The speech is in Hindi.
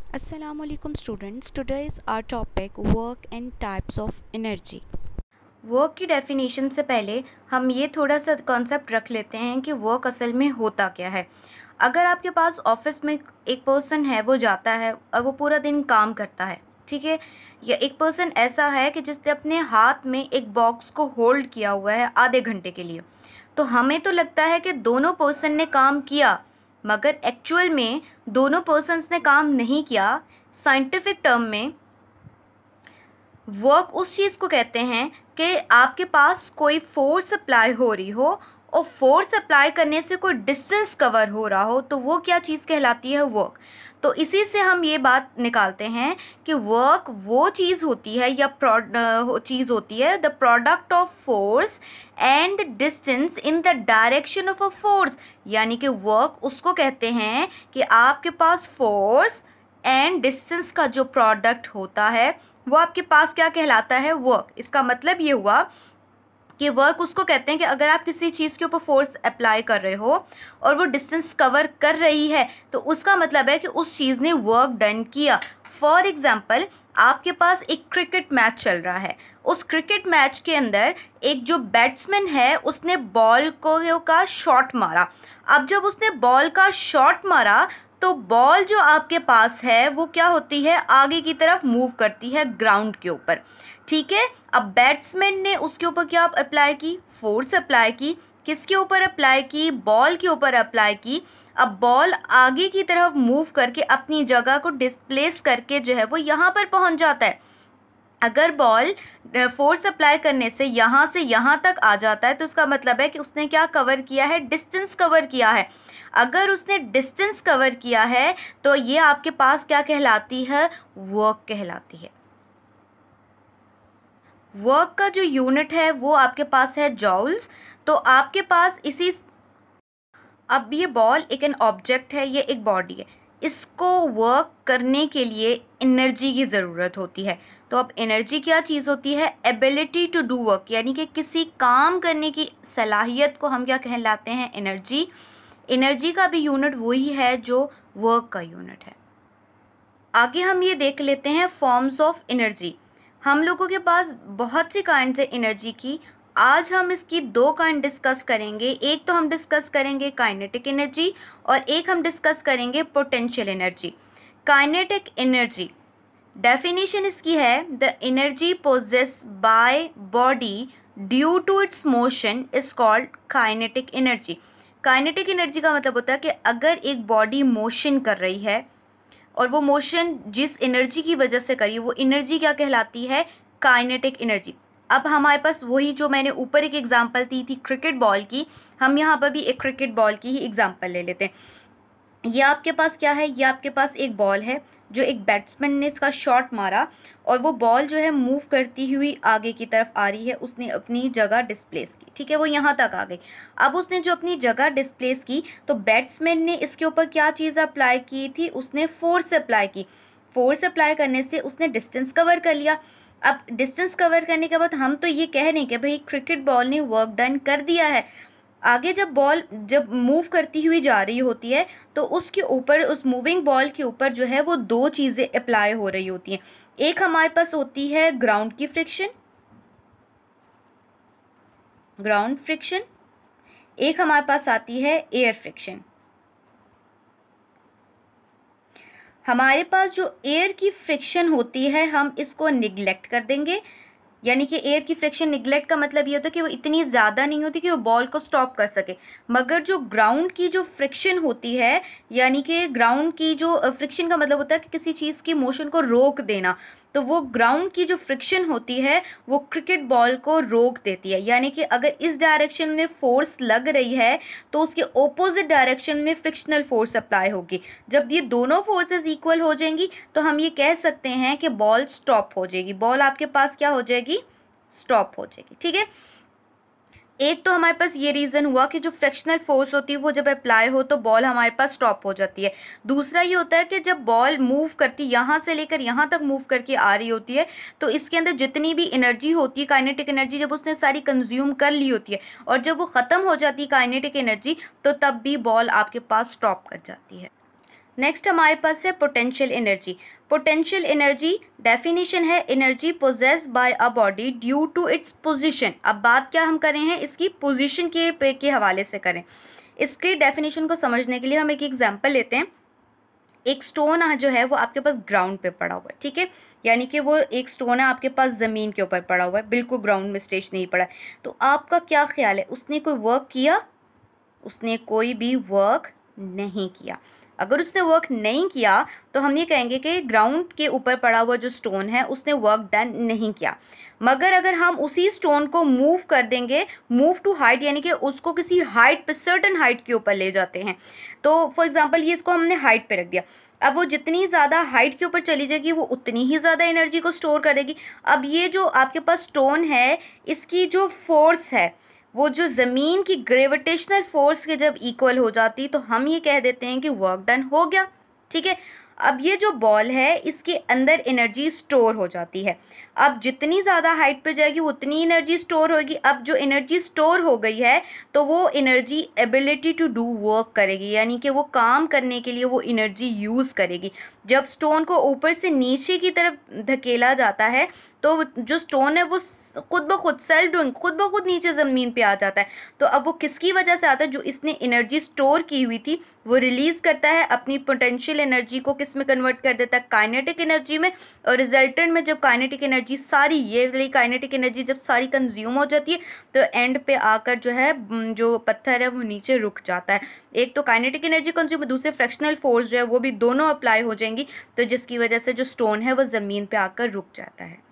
Assalamualaikum students. Today is our topic work and types of energy. Work की डेफिनेशन से पहले हम ये थोड़ा सा कॉन्सेप्ट रख लेते हैं कि वर्क असल में होता क्या है। अगर आपके पास ऑफिस में एक पर्सन है, वो जाता है और वो पूरा दिन काम करता है, ठीक है, या एक पर्सन ऐसा है कि जिसने अपने हाथ में एक बॉक्स को होल्ड किया हुआ है आधे घंटे के लिए, तो हमें तो लगता है कि दोनों पर्सन ने काम किया, मगर एक्चुअल में दोनों पर्सन्स ने काम नहीं किया। साइंटिफिक टर्म में वर्क उस चीज़ को कहते हैं कि आपके पास कोई फोर्स अप्लाई हो रही हो और फोर्स अप्लाई करने से कोई डिस्टेंस कवर हो रहा हो, तो वो क्या चीज़ कहलाती है? वर्क। तो इसी से हम ये बात निकालते हैं कि वर्क वो चीज़ होती है या चीज़ होती है the product of force and distance in the direction of a force. यानी कि वर्क उसको कहते हैं कि आपके पास फोर्स एंड डिस्टेंस का जो प्रोडक्ट होता है वो आपके पास क्या कहलाता है? वर्क। इसका मतलब ये हुआ कि वर्क उसको कहते हैं कि अगर आप किसी चीज़ के ऊपर फोर्स अप्लाई कर रहे हो और वो डिस्टेंस कवर कर रही है, तो उसका मतलब है कि उस चीज़ ने वर्क डन किया। फॉर एग्जाम्पल, आपके पास एक क्रिकेट मैच चल रहा है। उस क्रिकेट मैच के अंदर एक जो बैट्समैन है उसने बॉल को का शॉट मारा। अब जब उसने बॉल का शॉट मारा तो बॉल जो आपके पास है वो क्या होती है? आगे की तरफ मूव करती है ग्राउंड के ऊपर, ठीक है। अब बैट्समैन ने उसके ऊपर क्या अप्लाई की? फोर्स अप्लाई की। किसके ऊपर अप्लाई की? बॉल के ऊपर अप्लाई की। अब बॉल आगे की तरफ मूव करके अपनी जगह को डिस्प्लेस करके जो है वो यहाँ पर पहुँच जाता है। अगर बॉल फोर्स अप्लाई करने से यहाँ तक आ जाता है तो उसका मतलब है कि उसने क्या कवर किया है? डिस्टेंस कवर किया है। अगर उसने डिस्टेंस कवर किया है तो ये आपके पास क्या कहलाती है? वर्क कहलाती है। वर्क का जो यूनिट है वो आपके पास है जॉल्स। तो आपके पास अब ये बॉल एक एन ऑब्जेक्ट है, ये एक बॉडी है, इसको वर्क करने के लिए एनर्जी की ज़रूरत होती है। तो अब एनर्जी क्या चीज़ होती है? एबिलिटी टू डू वर्क, यानी कि किसी काम करने की सलाहियत को हम क्या कहलाते हैं? एनर्जी। एनर्जी का भी यूनिट वही है जो वर्क का यूनिट है। आगे हम ये देख लेते हैं फॉर्म्स ऑफ एनर्जी। हम लोगों के पास बहुत सी काइंड है एनर्जी की। आज हम इसकी दो काइंड डिस्कस करेंगे। एक तो हम डिस्कस करेंगे काइनेटिक एनर्जी और एक हम डिस्कस करेंगे potential energy. Kinetic energy definition इसकी है the energy possessed by body due to its motion is called kinetic energy. Kinetic energy का मतलब होता है कि अगर एक बॉडी मोशन कर रही है और वो मोशन जिस एनर्जी की वजह से करी, वो एनर्जी क्या कहलाती है? Kinetic energy. अब हमारे पास वही जो मैंने ऊपर एक एग्जांपल दी थी क्रिकेट बॉल की, हम यहाँ पर भी एक क्रिकेट बॉल की ही एग्जांपल ले लेते हैं। ये आपके पास क्या है? ये आपके पास एक बॉल है जो एक बैट्समैन ने इसका शॉट मारा और वो बॉल जो है मूव करती हुई आगे की तरफ आ रही है। उसने अपनी जगह डिस्प्लेस की, ठीक है, वो यहाँ तक आ गई। अब उसने जो अपनी जगह डिस्प्लेस की तो बैट्समैन ने इसके ऊपर क्या चीज़ अप्लाई की थी? उसने फोर्स अप्लाई की। फोर्स अप्लाई करने से उसने डिस्टेंस कवर कर लिया। अब डिस्टेंस कवर करने के बाद हम तो ये कह रहे हैं कि भाई क्रिकेट बॉल ने वर्क डन कर दिया है। आगे जब बॉल जब मूव करती हुई जा रही होती है तो उसके ऊपर, उस मूविंग बॉल के ऊपर जो है वो दो चीज़ें अप्लाई हो रही होती हैं। एक हमारे पास होती है ग्राउंड की फ्रिक्शन, ग्राउंड फ्रिक्शन। एक हमारे पास आती है एयर फ्रिक्शन। हमारे पास जो एयर की फ्रिक्शन होती है हम इसको निगलेक्ट कर देंगे। यानी कि एयर की फ्रिक्शन निगलेक्ट का मतलब ये होता है कि वो इतनी ज़्यादा नहीं होती कि वो बॉल को स्टॉप कर सके। मगर जो ग्राउंड की जो फ्रिक्शन होती है, यानी कि ग्राउंड की जो फ्रिक्शन का मतलब होता है कि किसी चीज़ की मोशन को रोक देना, तो वो ग्राउंड की जो फ्रिक्शन होती है वो क्रिकेट बॉल को रोक देती है। यानी कि अगर इस डायरेक्शन में फोर्स लग रही है तो उसके ओपोजिट डायरेक्शन में फ्रिक्शनल फोर्स अप्लाई होगी। जब ये दोनों फोर्सेस इक्वल हो जाएंगी तो हम ये कह सकते हैं कि बॉल स्टॉप हो जाएगी। बॉल आपके पास क्या हो जाएगी? स्टॉप हो जाएगी, ठीक है। एक तो हमारे पास ये रीज़न हुआ कि जो फ्रिक्शनल फोर्स होती है वो जब अप्लाई हो तो बॉल हमारे पास स्टॉप हो जाती है। दूसरा ये होता है कि जब बॉल मूव करती, यहाँ से लेकर यहाँ तक मूव करके आ रही होती है, तो इसके अंदर जितनी भी एनर्जी होती है, काइनेटिक एनर्जी, जब उसने सारी कंज्यूम कर ली होती है और जब वो ख़त्म हो जाती है काइनेटिक एनर्जी, तो तब भी बॉल आपके पास स्टॉप कर जाती है। नेक्स्ट हमारे पास है potential energy. Potential energy definition है energy possessed by a body due to its position. अब बात क्या हम करें हैं इसकी पोजीशन के हवाले से करें। इसके डेफिनेशन को समझने के लिए हम एक एग्जांपल लेते हैं। एक स्टोन जो है वो आपके पास ग्राउंड पे पड़ा हुआ है, ठीक है, यानी कि वो एक स्टोन है आपके पास ज़मीन के ऊपर पड़ा हुआ है, बिल्कुल ग्राउंड में स्टेज नहीं पड़ा है। तो आपका क्या ख्याल है, उसने कोई वर्क किया? उसने कोई भी वर्क नहीं किया। अगर उसने वर्क नहीं किया तो हम ये कहेंगे कि ग्राउंड के ऊपर पड़ा हुआ जो स्टोन है उसने वर्क डन नहीं किया। मगर अगर हम उसी स्टोन को मूव कर देंगे, मूव टू हाइट, यानी कि उसको किसी हाइट पे, सर्टन हाइट के ऊपर ले जाते हैं, तो फॉर एग्जांपल ये इसको हमने हाइट पे रख दिया। अब वो जितनी ज़्यादा हाइट के ऊपर चली जाएगी वो उतनी ही ज़्यादा एनर्जी को स्टोर करेगी। अब ये जो आपके पास स्टोन है इसकी जो फोर्स है वो जो ज़मीन की ग्रेविटेशनल फोर्स के जब इक्वल हो जाती तो हम ये कह देते हैं कि वर्क डन हो गया, ठीक है। अब ये जो बॉल है इसके अंदर एनर्जी स्टोर हो जाती है। अब जितनी ज़्यादा हाइट पे जाएगी उतनी एनर्जी स्टोर होगी। अब जो एनर्जी स्टोर हो गई है तो वो energy ability to do work करेगी, यानी कि वो काम करने के लिए वो एनर्जी यूज़ करेगी। जब स्टोन को ऊपर से नीचे की तरफ धकेला जाता है तो जो स्टोन है वो खुद ब खुद सेल्फ डूइंग, खुद ब खुद नीचे ज़मीन पे आ जाता है। तो अब वो किसकी वजह से आता है? जो इसने एनर्जी स्टोर की हुई थी वो रिलीज़ करता है, अपनी पोटेंशियल एनर्जी को किस में कन्वर्ट कर देता है? काइनेटिक एनर्जी में। और रिजल्टेंट में जब काइनेटिक एनर्जी सारी, ये वाली काइनेटिक एनर्जी जब सारी कंज्यूम हो जाती है तो एंड पे आकर जो है जो पत्थर है वो नीचे रुक जाता है। एक तो काइनेटिक एनर्जी कंज्यूम, दूसरे फ्रैक्शनल फोर्स जो है वो भी दोनों अप्लाई हो जाएंगी, तो जिसकी वजह से जो स्टोन है वो ज़मीन पे आकर रुक जाता है।